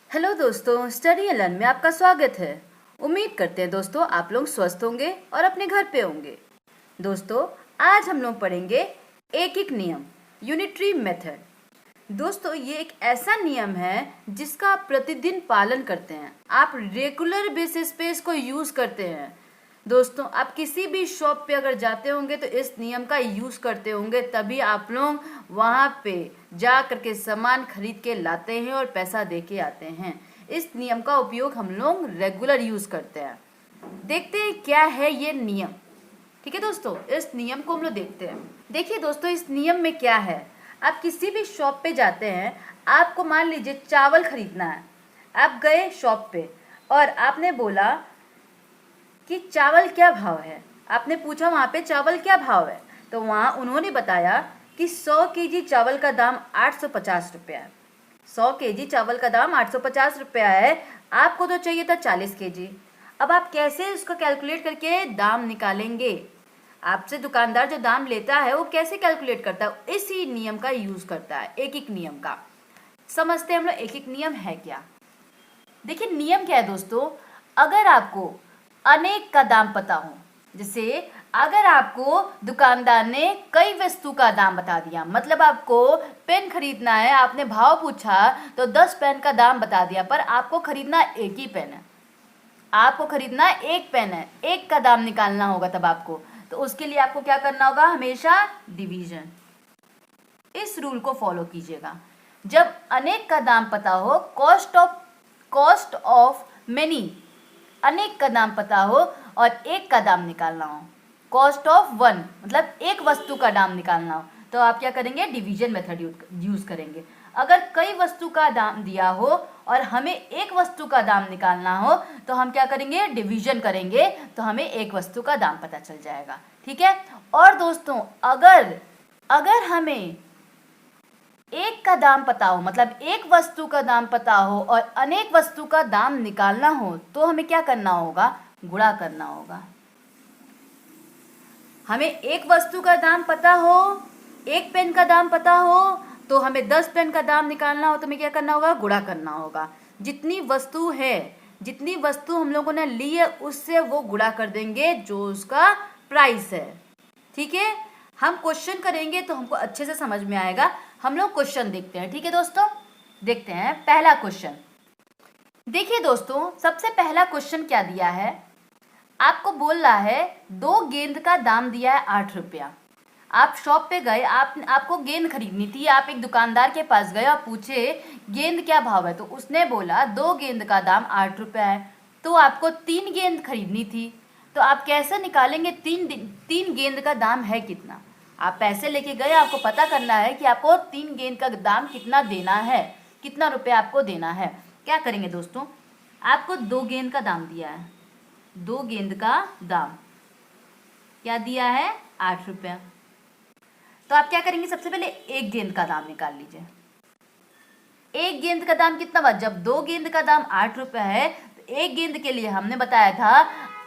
Hello दोस्तों, study and learn में आपका स्वागत है। उम्मीद करते हैं दोस्तों आप लोग स्वस्थ होंगे और अपने घर पे होंगे। दोस्तों आज हम लोग पढ़ेंगे एक एक नियम, यूनिटरी मेथड। दोस्तों ये एक ऐसा नियम है जिसका आप प्रतिदिन पालन करते हैं, आप रेगुलर बेसिस पे इसको यूज़ करते हैं। दोस्तों आप किसी भी शॉप पे अगर जाते होंगे तो इस नियम का यूज़ करते होंगे, तभी आप लोग वहाँ पे जा करके सामान खरीद के लाते हैं और पैसा दे के आते हैं। इस नियम का उपयोग हम लोग रेगुलर यूज़ करते हैं। देखते हैं क्या है ये नियम। ठीक है दोस्तों, इस नियम को हम लोग देखते हैं। देखिए दोस्तों, इस नियम में क्या है, आप किसी भी शॉप पे जाते हैं, आपको मान लीजिए चावल खरीदना है। आप गए शॉप पे और आपने बोला कि चावल क्या भाव है। आपने पूछा वहाँ पे चावल क्या भाव है, तो वहाँ उन्होंने बताया कि 100 केजी चावल का दाम 850 रुपया है। 100 केजी चावल का दाम 850 रुपया है। आपको तो चाहिए था 40 केजी। अब आप कैसे उसको कैलकुलेट करके दाम निकालेंगे? आपसे दुकानदार जो दाम लेता है वो कैसे कैलकुलेट करता है? इसी नियम का यूज़ करता है, एक एक नियम का। समझते हैं हम लोग एक एक नियम है क्या। देखिए नियम क्या है दोस्तों, अगर आपको अनेक का दाम पता हो, जैसे अगर आपको दुकानदार ने कई वस्तु का दाम बता दिया, मतलब आपको पेन खरीदना है, आपने भाव पूछा तो 10 पेन का दाम बता दिया, पर आपको खरीदना एक ही पेन है, आपको खरीदना एक पेन है, एक का दाम निकालना होगा तब आपको। तो उसके लिए आपको क्या करना होगा, हमेशा डिवीजन। इस रूल को फॉलो कीजिएगा। जब अनेक का दाम पता हो, कॉस्ट ऑफ मेनी, अनेक का दाम पता हो और एक का दाम निकालना हो, कॉस्ट ऑफ वन मतलब एक वस्तु का दाम निकालना हो, तो आप क्या करेंगे, डिवीजन मेथड यूज करेंगे। अगर कई वस्तु का दाम दिया हो और हमें एक वस्तु का दाम निकालना हो तो हम क्या करेंगे, डिवीजन करेंगे, तो हमें एक वस्तु का दाम पता चल जाएगा। ठीक है। और दोस्तों अगर हमें एक का दाम पता हो, मतलब एक वस्तु का दाम पता हो और अनेक वस्तु का दाम निकालना हो, तो हमें क्या करना होगा, गुणा करना होगा। हमें एक वस्तु का दाम पता हो, एक पेन का दाम पता हो, तो हमें 10 पेन का दाम निकालना हो तो हमें क्या करना होगा, गुणा करना होगा। जितनी वस्तु है, जितनी वस्तु हम लोगों ने ली है उससे वो गुणा कर देंगे जो उसका प्राइस है। ठीक है। हम क्वेश्चन करेंगे तो हमको अच्छे से समझ में आएगा। हम लोग क्वेश्चन देखते हैं। ठीक है दोस्तों, देखते हैं पहला क्वेश्चन। देखिए दोस्तों, सबसे पहला क्वेश्चन क्या दिया है, आपको बोल रहा है 2 गेंद का दाम दिया है 8 रुपया। आप शॉप पे गए, आपको गेंद खरीदनी थी, आप एक दुकानदार के पास गए और पूछे गेंद क्या भाव है, तो उसने बोला 2 गेंद का दाम 8 रुपया है। तो आपको 3 गेंद खरीदनी थी, तो आप कैसे निकालेंगे 3 गेंद का दाम है कितना। आप पैसे लेके गए, आपको पता करना है कि आपको 3 गेंद का दाम कितना देना है, कितना रुपया आपको देना है। क्या करेंगे दोस्तों, आपको 2 गेंद का दाम दिया है, 2 गेंद का दाम क्या दिया है, 8 रुपया। तो आप क्या करेंगे, सबसे पहले एक गेंद का दाम निकाल लीजिए। एक गेंद का दाम कितना हुआ, जब 2 गेंद का दाम 8 रुपया है तो एक गेंद के लिए हमने बताया था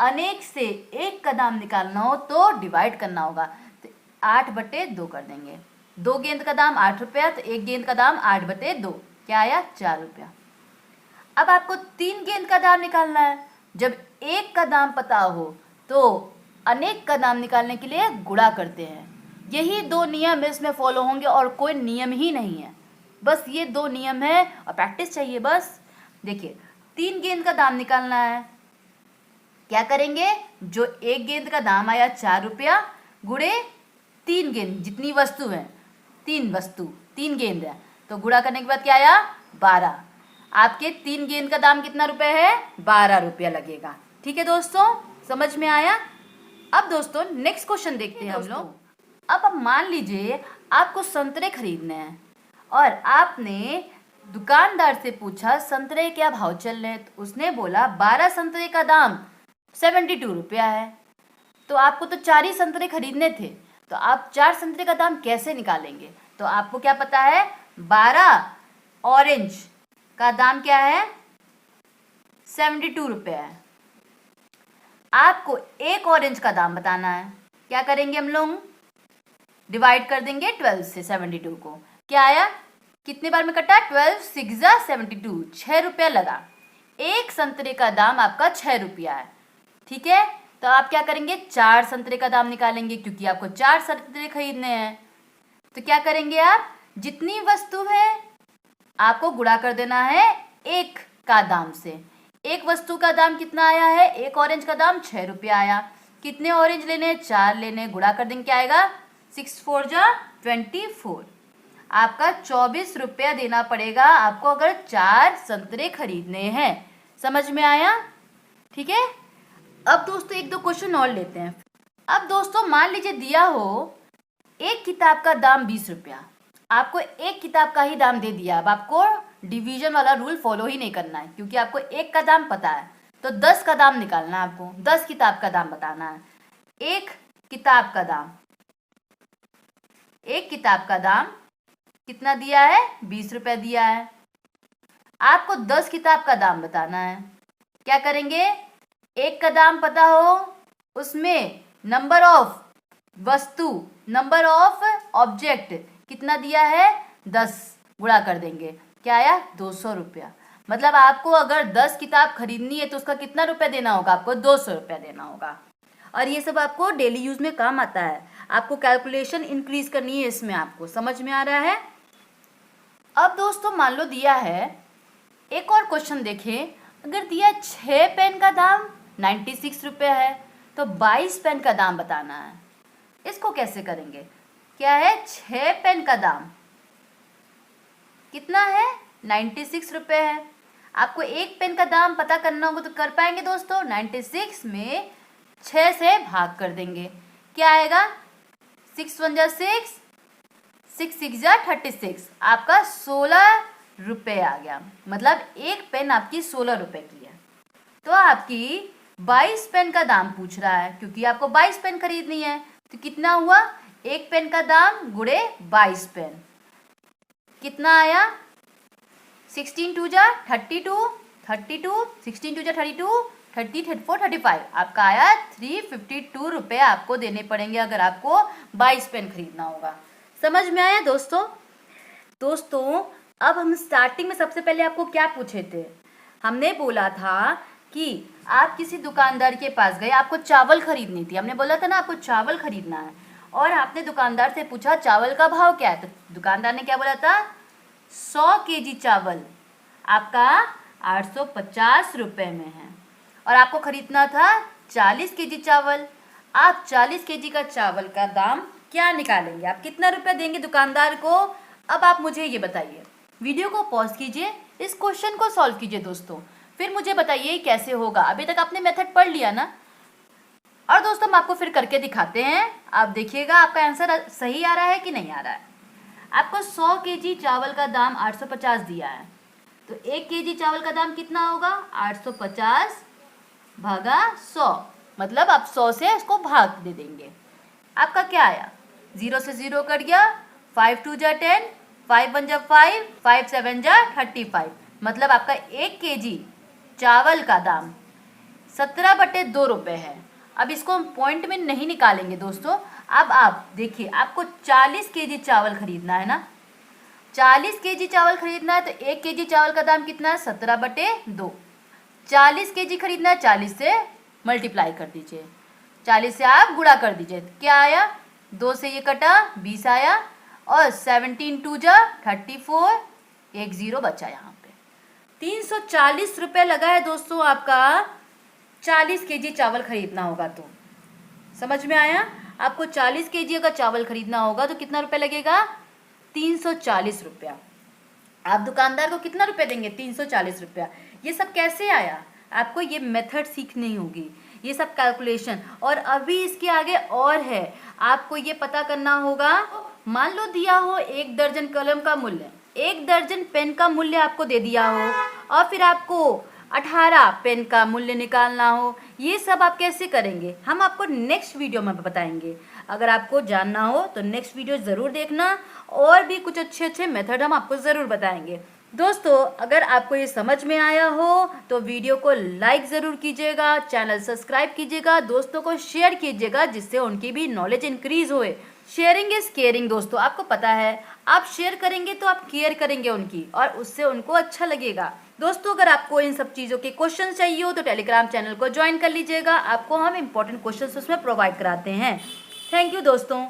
अनेक से एक का दाम निकालना हो तो डिवाइड करना होगा, तो 8/2 कर देंगे। 2 गेंद का दाम 8 रुपया, तो एक गेंद का दाम 8/2 क्या आया, 4 रुपया। अब आपको 3 गेंद का दाम निकालना है। जब एक का दाम पता हो तो अनेक का दाम निकालने के लिए गुणा करते हैं। यही 2 नियम इसमें फॉलो होंगे और कोई नियम ही नहीं है, बस ये 2 नियम है और प्रैक्टिस चाहिए बस। देखिए 3 गेंद का दाम निकालना है, क्या करेंगे, जो एक गेंद का दाम आया 4 रुपया गुणे 3 गेंद, जितनी वस्तु है 3 गेंद है, तो गुणा करने के बाद क्या आया, 12। आपके 3 गेंद का दाम कितना रुपए है, 12 रुपया लगेगा। ठीक है दोस्तों, समझ में आया। अब दोस्तों नेक्स्ट क्वेश्चन देखते हैं हम लोग। अब मान लीजिए आपको संतरे खरीदने हैं और आपने दुकानदार से पूछा संतरे क्या भाव चल रहे हैं, तो उसने बोला 12 संतरे का दाम 72 रुपया है। तो आपको तो 4 ही संतरे खरीदने थे, तो आप 4 संतरे का दाम कैसे निकालेंगे। तो आपको क्या पता है, 12 ऑरेंज का दाम क्या है, 72 रुपया है। आपको एक ऑरेंज का दाम बताना है, क्या करेंगे हम लोग, डिवाइड कर देंगे 12 से 72 को, क्या आया, कितने बार में कटा? 12 6 72, 6 रुपया लगा। एक संतरे का दाम आपका 6 रुपया है, ठीक है। तो आप क्या करेंगे? 4 संतरे का दाम निकालेंगे, क्योंकि आपको 4 संतरे खरीदने हैं। तो क्या करेंगे आप? जितनी वस्तु है आपको गुणा कर देना है एक का दाम से। एक वस्तु का दाम कितना आया है? एक ऑरेंज का दाम 6 रुपया आया। कितने ऑरेंज लेने? 4 लेने। गुणा कर देंगे, क्या आएगा? 6 4 जा 24। आपका 24 रुपया देना पड़ेगा आपको अगर 4 संतरे खरीदने हैं। समझ में आया? ठीक है। अब दोस्तों एक दो क्वेश्चन और लेते हैं। अब दोस्तों मान लीजिए दिया हो एक किताब का दाम 20 रुपया, आपको एक किताब का ही दाम दे दिया। अब आपको डिवीजन वाला रूल फॉलो ही नहीं करना है, क्योंकि आपको एक का दाम पता है, तो 10 का दाम निकालना है आपको। 10 किताब का दाम बताना है। एक किताब का दाम, एक किताब का दाम कितना दिया है? 20 रुपया दिया है। आपको 10 किताब का दाम बताना है। क्या करेंगे? एक का दाम पता हो, उसमें नंबर ऑफ वस्तु, नंबर ऑफ ऑब्जेक्ट कितना दिया है? 10, गुणा कर देंगे, क्या आया? 200 रुपया। मतलब आपको अगर 10 किताब खरीदनी है तो उसका कितना रुपया देना होगा? आपको 200 रुपया देना होगा। और ये सब आपको डेली यूज में काम आता है। आपको कैलकुलेशन इंक्रीज करनी है इसमें। आपको समझ में आ रहा है? अब दोस्तों मान लो दिया है, एक और क्वेश्चन देखें। अगर दिया 6 पेन का दाम 96 रुपये है, तो 22 पेन का दाम बताना है। इसको कैसे करेंगे? क्या है? 6 पेन का दाम कितना है? 96 रुपये है। आपको एक पेन का दाम पता करना होगा, तो कर पाएंगे दोस्तों? 96 में 6 से भाग कर देंगे, क्या आएगा? 6 1 जा 6, 6 6 जा 36। आपका 16 रुपये आ गया। मतलब एक पेन आपकी 16 रुपये की है। तो आपकी 22 पेन का दाम पूछ रहा है, क्योंकि आपको 22 पेन खरीदनी है। तो कितना हुआ? एक पेन का दाम गुणे 22 पेन, कितना आया? 16 2 जा 32, 32 16 2 जा 32, 30 34 35। आपका आया 352 रुपये आपको देने पड़ेंगे अगर आपको 22 पेन खरीदना होगा। समझ में आया दोस्तों? दोस्तों अब हम स्टार्टिंग में सबसे पहले आपको क्या पूछे थे? हमने बोला था कि आप किसी दुकानदार के पास गए, आपको चावल खरीदनी थी। हमने बोला था ना आपको चावल खरीदना है, और आपने दुकानदार से पूछा चावल का भाव क्या है। तो दुकानदार ने क्या बोला था? 100 केजी चावल आपका 850 रुपये में है, और आपको खरीदना था 40 केजी चावल। आप 40 केजी का चावल का दाम क्या निकालेंगे? आप कितना रुपया देंगे दुकानदार को? अब आप मुझे ये बताइए। वीडियो को पॉज कीजिए, इस क्वेश्चन को सॉल्व कीजिए दोस्तों, फिर मुझे बताइए कैसे होगा। अभी तक आपने मेथड पढ़ लिया ना? और दोस्तों हम आपको फिर करके दिखाते हैं, आप देखिएगा आपका आंसर सही आ रहा है कि नहीं आ रहा है। आपको 100 केजी चावल का दाम 850 दिया है, तो 1 केजी चावल का दाम कितना होगा? 850 भागा 100, मतलब आप 100 से इसको भाग दे देंगे। आपका क्या आया? 0 से 0 कट गया, 5 2 जा 10, 5 1 जा 5, 5 7 जा 35। मतलब आपका 1 केजी चावल का दाम 17/2 रुपये है। अब इसको हम पॉइंट में नहीं निकालेंगे दोस्तों। अब आप देखिए, आपको 40 केजी चावल खरीदना है ना? 40 केजी चावल खरीदना है, तो 1 केजी चावल का दाम कितना है? 17/2। 40 केजी खरीदना है, 40 से मल्टीप्लाई कर दीजिए, 40 से आप गुणा कर दीजिए। क्या आया? 2 से ये कटा, 20 आया, और 17 2 जा 34, 1 0 बचा यहाँ पे। 340 रुपये लगा है दोस्तों आपका 40 केजी चावल खरीदना होगा तो। समझ में आया? आपको 40 केजी अगर चावल खरीदना होगा तो कितना रुपये लगेगा? 340 रुपया। आप दुकानदार को कितना रुपये देंगे? 340 रुपया। ये सब कैसे आया? आपको ये मेथड सीखनी होगी, ये सब कैलकुलेशन। और अभी इसके आगे और है, आपको ये पता करना होगा। मान लो दिया हो 1 दर्जन कलम का मूल्य, 1 दर्जन पेन का मूल्य आपको दे दिया हो, और फिर आपको 18 पेन का मूल्य निकालना हो। ये सब आप कैसे करेंगे हम आपको नेक्स्ट वीडियो में बताएंगे। अगर आपको जानना हो तो नेक्स्ट वीडियो ज़रूर देखना, और भी कुछ अच्छे अच्छे मेथड हम आपको ज़रूर बताएंगे। दोस्तों अगर आपको ये समझ में आया हो तो वीडियो को लाइक ज़रूर कीजिएगा, चैनल सब्सक्राइब कीजिएगा, दोस्तों को शेयर कीजिएगा, जिससे उनकी भी नॉलेज इंक्रीज़ होए। शेयरिंग इज केयरिंग दोस्तों, आपको पता है आप शेयर करेंगे तो आप केयर करेंगे उनकी और उससे उनको अच्छा लगेगा। दोस्तों अगर आपको इन सब चीज़ों के क्वेश्चन चाहिए हो तो टेलीग्राम चैनल को ज्वाइन कर लीजिएगा, आपको हम इंपॉर्टेंट क्वेश्चन उसमें प्रोवाइड कराते हैं। थैंक यू दोस्तों।